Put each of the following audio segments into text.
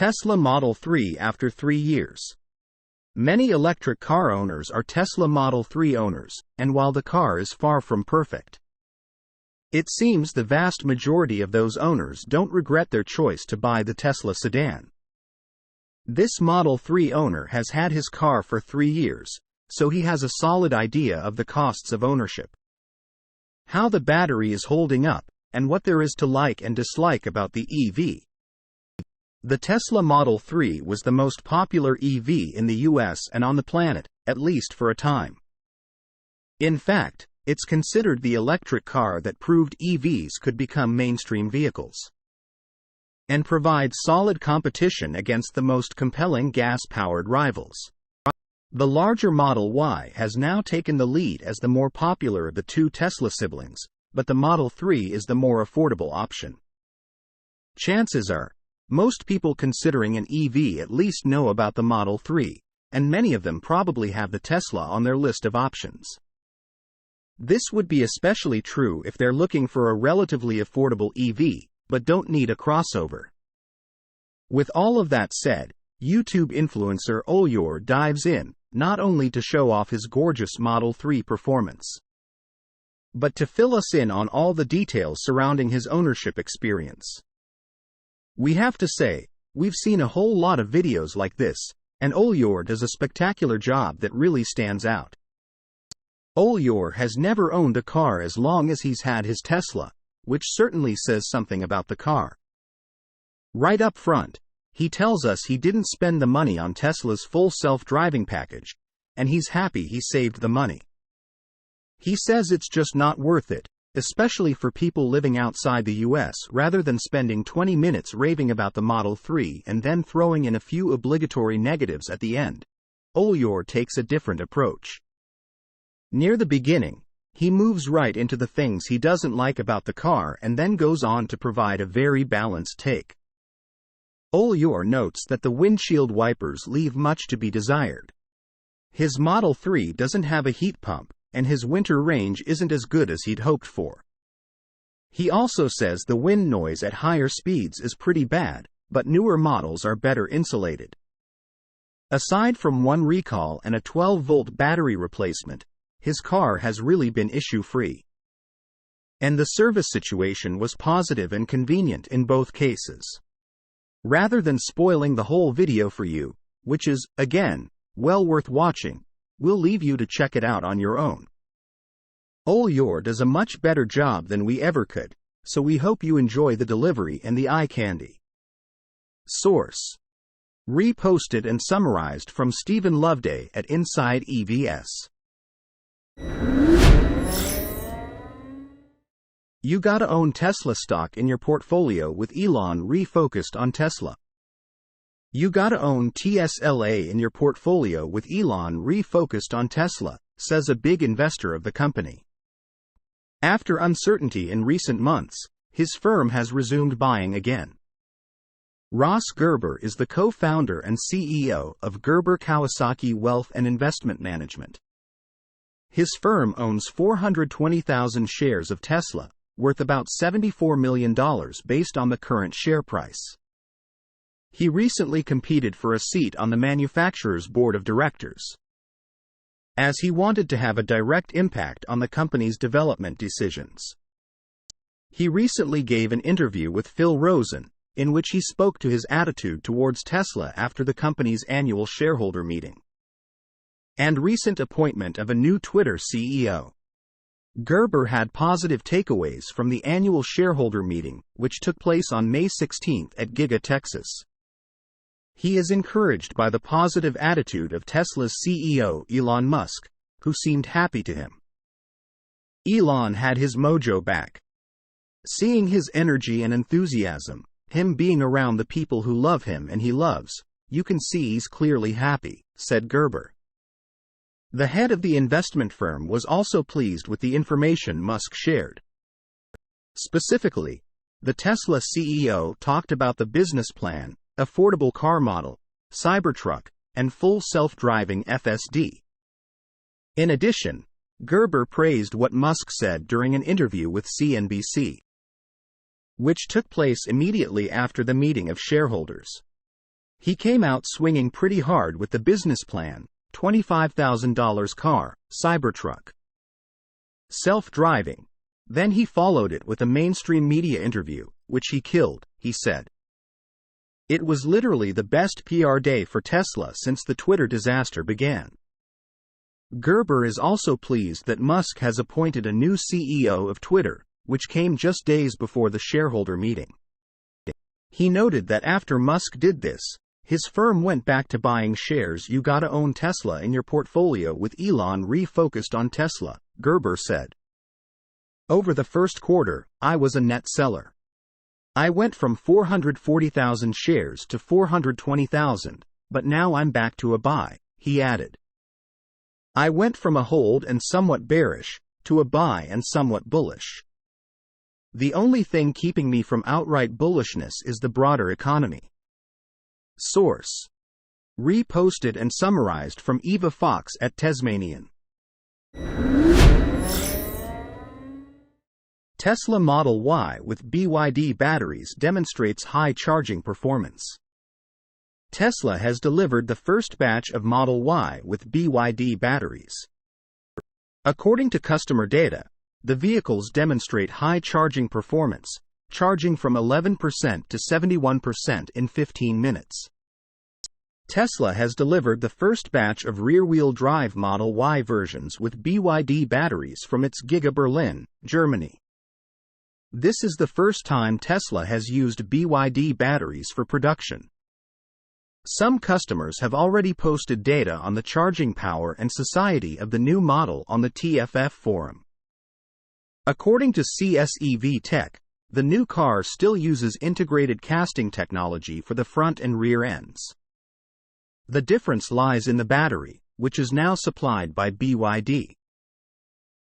Tesla Model 3 after 3 years. Many electric car owners are Tesla Model 3 owners, and while the car is far from perfect, it seems the vast majority of those owners don't regret their choice to buy the Tesla sedan. This Model 3 owner has had his car for 3 years, so he has a solid idea of the costs of ownership, how the battery is holding up, and what there is to like and dislike about the EV. The Tesla Model 3 was the most popular EV in the US and on the planet, at least for a time. In fact, it's considered the electric car that proved EVs could become mainstream vehicles and provide solid competition against the most compelling gas-powered rivals. The larger Model Y has now taken the lead as the more popular of the two Tesla siblings, but the Model 3 is the more affordable option. Chances are, most people considering an EV at least know about the Model 3, and many of them probably have the Tesla on their list of options. This would be especially true if they're looking for a relatively affordable EV, but don't need a crossover. With all of that said, YouTube influencer Olyor dives in, not only to show off his gorgeous Model 3 performance, but to fill us in on all the details surrounding his ownership experience. We have to say, we've seen a whole lot of videos like this, and Olyor does a spectacular job that really stands out. Olyor has never owned a car as long as he's had his Tesla, which certainly says something about the car. Right up front, he tells us he didn't spend the money on Tesla's full self-driving package, and he's happy he saved the money. He says it's just not worth it, especially for people living outside the US, rather than spending 20 minutes raving about the Model 3 and then throwing in a few obligatory negatives at the end. Olyor takes a different approach. Near the beginning, he moves right into the things he doesn't like about the car and then goes on to provide a very balanced take. Olyor notes that the windshield wipers leave much to be desired. His Model 3 doesn't have a heat pump, and his winter range isn't as good as he'd hoped for. He also says the wind noise at higher speeds is pretty bad, but newer models are better insulated. Aside from one recall and a 12-volt battery replacement, his car has really been issue-free. And the service situation was positive and convenient in both cases. Rather than spoiling the whole video for you, which is, again, well worth watching, we'll leave you to check it out on your own. Olyor does a much better job than we ever could, so we hope you enjoy the delivery and the eye candy. Source: reposted and summarized from Stephen Loveday at Inside EVS. You gotta own Tesla stock in your portfolio with Elon refocused on Tesla. You gotta own TSLA in your portfolio with Elon refocused on Tesla, says a big investor of the company. After uncertainty in recent months, his firm has resumed buying again. Ross Gerber is the co-founder and CEO of Gerber Kawasaki Wealth and Investment Management. His firm owns 420,000 shares of Tesla, worth about $74 million based on the current share price. He recently competed for a seat on the manufacturer's board of directors, as he wanted to have a direct impact on the company's development decisions. He recently gave an interview with Phil Rosen, in which he spoke to his attitude towards Tesla after the company's annual shareholder meeting and recent appointment of a new Twitter CEO. Gerber had positive takeaways from the annual shareholder meeting, which took place on May 16 at Giga, Texas. He is encouraged by the positive attitude of Tesla's CEO Elon Musk, who seemed happy to him. Elon had his mojo back. Seeing his energy and enthusiasm, him being around the people who love him and he loves, you can see he's clearly happy, said Gerber. The head of the investment firm was also pleased with the information Musk shared. Specifically, the Tesla CEO talked about the business plan, affordable car model, Cybertruck, and full self-driving FSD. In addition, Gerber praised what Musk said during an interview with CNBC, which took place immediately after the meeting of shareholders. He came out swinging pretty hard with the business plan, $25,000 car, Cybertruck. Self-driving. Then he followed it with a mainstream media interview, which he killed, he said. It was literally the best PR day for Tesla since the Twitter disaster began. Gerber is also pleased that Musk has appointed a new CEO of Twitter, which came just days before the shareholder meeting. He noted that after Musk did this, his firm went back to buying shares. You gotta own Tesla in your portfolio. With Elon refocused on Tesla, Gerber said. Over the first quarter, I was a net seller. I went from 440,000 shares to 420,000, but now I'm back to a buy, he added. I went from a hold and somewhat bearish, to a buy and somewhat bullish. The only thing keeping me from outright bullishness is the broader economy. Source. Reposted and summarized from Eva Fox at Tasmanian. Tesla Model Y with BYD batteries demonstrates high charging performance. Tesla has delivered the first batch of Model Y with BYD batteries. According to customer data, the vehicles demonstrate high charging performance, charging from 11% to 71% in 15 minutes. Tesla has delivered the first batch of rear-wheel drive Model Y versions with BYD batteries from its Giga Berlin, Germany. This is the first time Tesla has used BYD batteries for production. Some customers have already posted data on the charging power and society of the new model on the TFF forum. According to CSEV Tech, the new car still uses integrated casting technology for the front and rear ends. The difference lies in the battery, which is now supplied by BYD.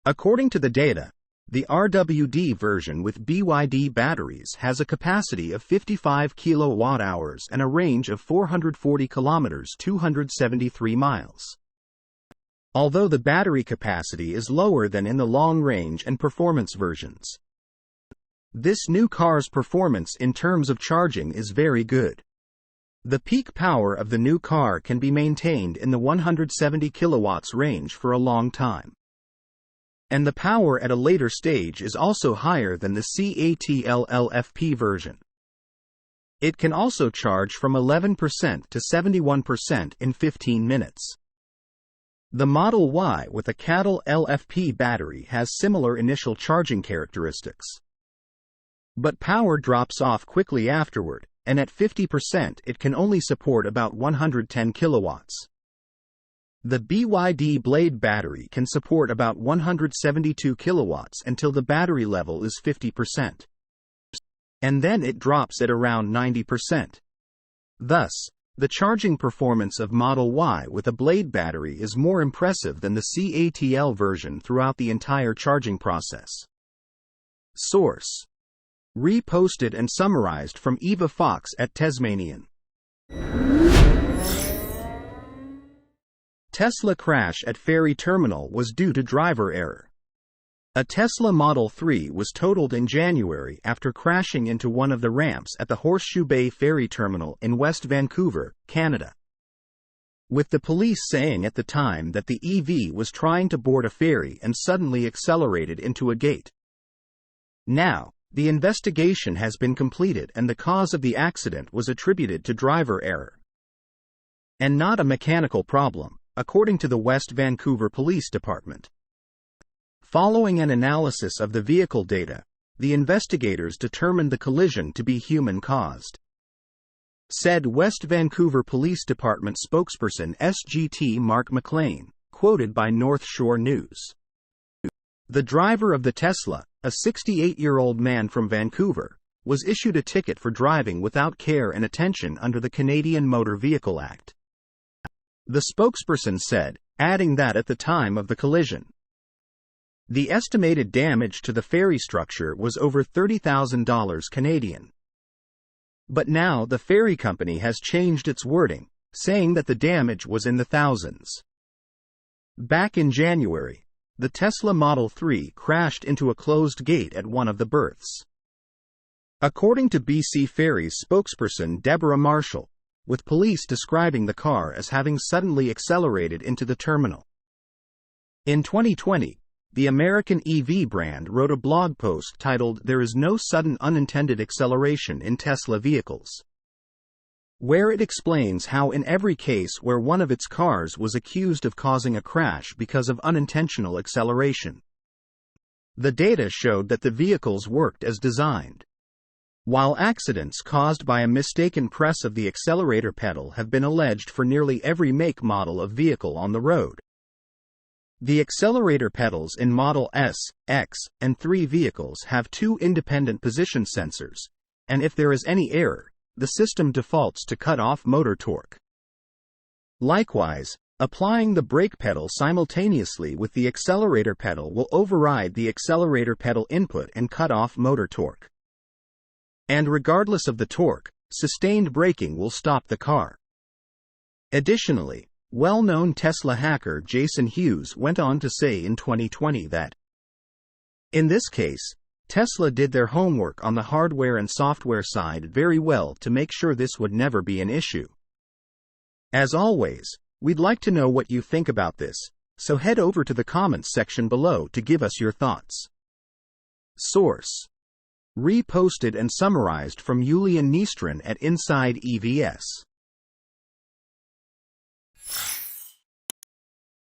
According to the data, the RWD version with BYD batteries has a capacity of 55 kilowatt-hours and a range of 440 kilometers, 273 miles. Although the battery capacity is lower than in the long-range and performance versions. This new car's performance in terms of charging is very good. The peak power of the new car can be maintained in the 170 kilowatts range for a long time. And the power at a later stage is also higher than the CATL LFP version. It can also charge from 11% to 71% in 15 minutes. The Model Y with a CATL LFP battery has similar initial charging characteristics. But power drops off quickly afterward, and at 50% it can only support about 110 kilowatts. The BYD Blade battery can support about 172 kilowatts until the battery level is 50%. And then it drops at around 90%. Thus, the charging performance of Model Y with a Blade battery is more impressive than the CATL version throughout the entire charging process. Source. Reposted and summarized from Eva Fox at Tasmanian. Tesla crash at Ferry Terminal was due to driver error. A Tesla Model 3 was totaled in January after crashing into one of the ramps at the Horseshoe Bay Ferry Terminal in West Vancouver, Canada. With the police saying at the time that the EV was trying to board a ferry and suddenly accelerated into a gate. Now, the investigation has been completed and the cause of the accident was attributed to driver error. And not a mechanical problem, according to the West Vancouver Police Department. Following an analysis of the vehicle data, the investigators determined the collision to be human-caused. Said West Vancouver Police Department spokesperson SGT Mark McLean, quoted by North Shore News. The driver of the Tesla, a 68-year-old man from Vancouver, was issued a ticket for driving without care and attention under the Canadian Motor Vehicle Act. The spokesperson said, adding that at the time of the collision, the estimated damage to the ferry structure was over $30,000 Canadian. But now the ferry company has changed its wording, saying that the damage was in the thousands. Back in January, the Tesla Model 3 crashed into a closed gate at one of the berths. According to BC Ferries spokesperson Deborah Marshall, with police describing the car as having suddenly accelerated into the terminal. In 2020, the American EV brand wrote a blog post titled "There is no sudden unintended acceleration in Tesla vehicles," where it explains how in every case where one of its cars was accused of causing a crash because of unintentional acceleration, the data showed that the vehicles worked as designed. While accidents caused by a mistaken press of the accelerator pedal have been alleged for nearly every make model of vehicle on the road, the accelerator pedals in Model S, X, and 3 vehicles have 2 independent position sensors, and if there is any error, the system defaults to cut off motor torque. Likewise, applying the brake pedal simultaneously with the accelerator pedal will override the accelerator pedal input and cut off motor torque. And regardless of the torque, sustained braking will stop the car. Additionally, well-known Tesla hacker Jason Hughes went on to say in 2020 that, in this case, Tesla did their homework on the hardware and software side very well to make sure this would never be an issue. As always, we'd like to know what you think about this, so head over to the comments section below to give us your thoughts. Source: reposted and summarized from Julian Nystrom at Inside EVS.